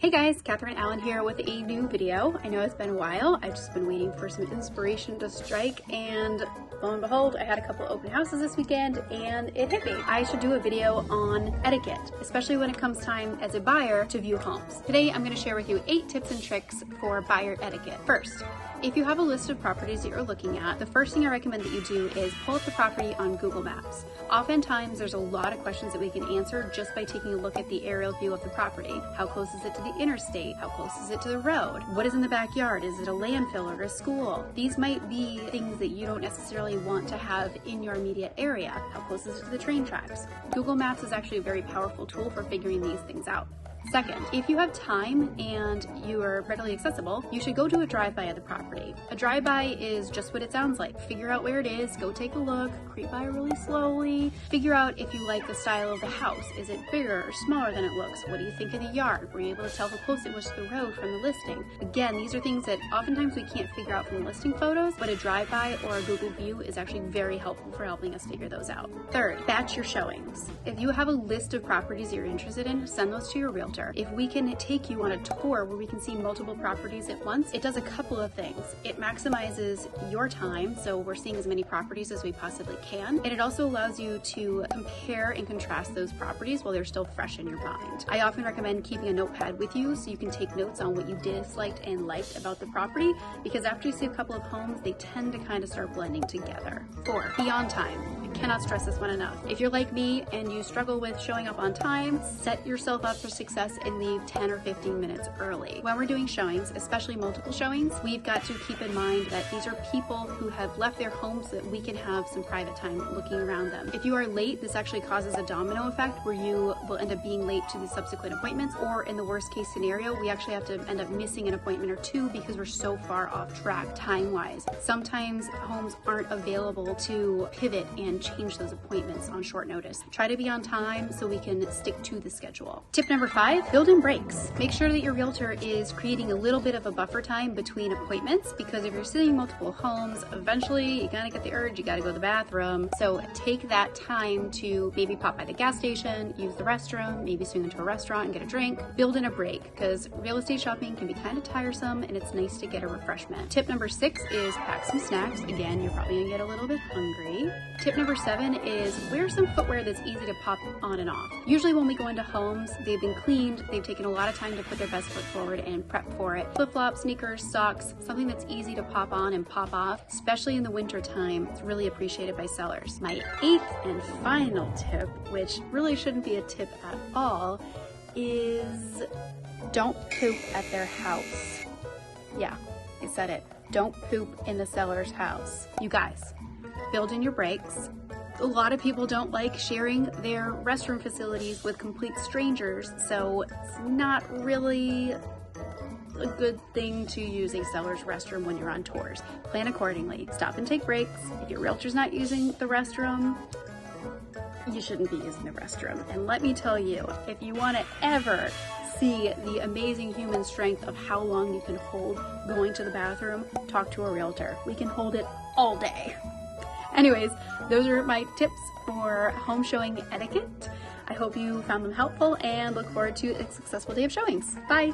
Hey guys, Catherine Allen here with a new video. I know it's been a while. I've just been waiting for some inspiration to strike, and lo and behold, I had a couple open houses this weekend and it hit me. I should do a video on etiquette, especially when it comes time as a buyer to view homes. Today, I'm going to share with you 8 tips and tricks for buyer etiquette. First, if you have a list of properties that you're looking at, the first thing I recommend that you do is pull up the property on Google Maps. Oftentimes, there's a lot of questions that we can answer just by taking a look at the aerial view of the property. How close is it to the interstate? How close is it to the road? What is in the backyard? Is it a landfill or a school? These might be things that you don't necessarily want to have in your immediate area. How close is it to the train tracks? Google Maps is actually a very powerful tool for figuring these things out. Second, if you have time and you are readily accessible, you should go do a drive-by of the property. A drive-by is just what it sounds like. Figure out where it is, go take a look, creep by really slowly, figure out if you like the style of the house. Is it bigger or smaller than it looks? What do you think of the yard? Were you able to tell how close it was to the road from the listing? Again, these are things that oftentimes we can't figure out from the listing photos, but a drive-by or a Google view is actually very helpful for helping us figure those out. Third, batch your showings. If you have a list of properties you're interested in, send those to your realtor. If we can take you on a tour where we can see multiple properties at once, it does a couple of things. It maximizes your time, so we're seeing as many properties as we possibly can, and it also allows you to compare and contrast those properties while they're still fresh in your mind. I often recommend keeping a notepad with you so you can take notes on what you disliked and liked about the property, because after you see a couple of homes, they tend to kind of start blending together. 4, be on time. I cannot stress this one enough. If you're like me and you struggle with showing up on time, set yourself up for success and leave 10 or 15 minutes early. When we're doing showings, especially multiple showings, we've got to keep in mind that these are people who have left their homes so that we can have some private time looking around them. If you are late, this actually causes a domino effect where you will end up being late to the subsequent appointments, or in the worst case scenario, we actually have to end up missing an appointment or two because we're so far off track time-wise. Sometimes homes aren't available to pivot and change those appointments on short notice. Try to be on time so we can stick to the schedule. Tip number 5, build in breaks. Make sure that your realtor is creating a little bit of a buffer time between appointments, because if you're seeing multiple homes, eventually you gotta get the urge, you gotta go to the bathroom. So take that time to maybe pop by the gas station, use the restroom, maybe swing into a restaurant and get a drink. Build in a break, because real estate shopping can be kind of tiresome and it's nice to get a refreshment. Tip number 6 is pack some snacks. Again, you're probably gonna get a little bit hungry. Tip number 7 is wear some footwear that's easy to pop on and off. Usually when we go into homes, they've been cleaned, they've taken a lot of time to put their best foot forward and prep for it. Flip-flops, sneakers, socks, something that's easy to pop on and pop off, especially in the winter time. It's really appreciated by sellers. My 8th and final tip, which really shouldn't be a tip at all, is don't poop at their house. Yeah, I said it. Don't poop in the seller's house. You guys, build in your breaks. A lot of people don't like sharing their restroom facilities with complete strangers, so it's not really a good thing to use a seller's restroom when you're on tours. Plan accordingly. Stop and take breaks. If your realtor's not using the restroom, you shouldn't be using the restroom. And let me tell you, if you want to ever see the amazing human strength of how long you can hold going to the bathroom, talk to a realtor. We can hold it all day. Anyways, those are my tips for home showing etiquette. I hope you found them helpful and look forward to a successful day of showings. Bye.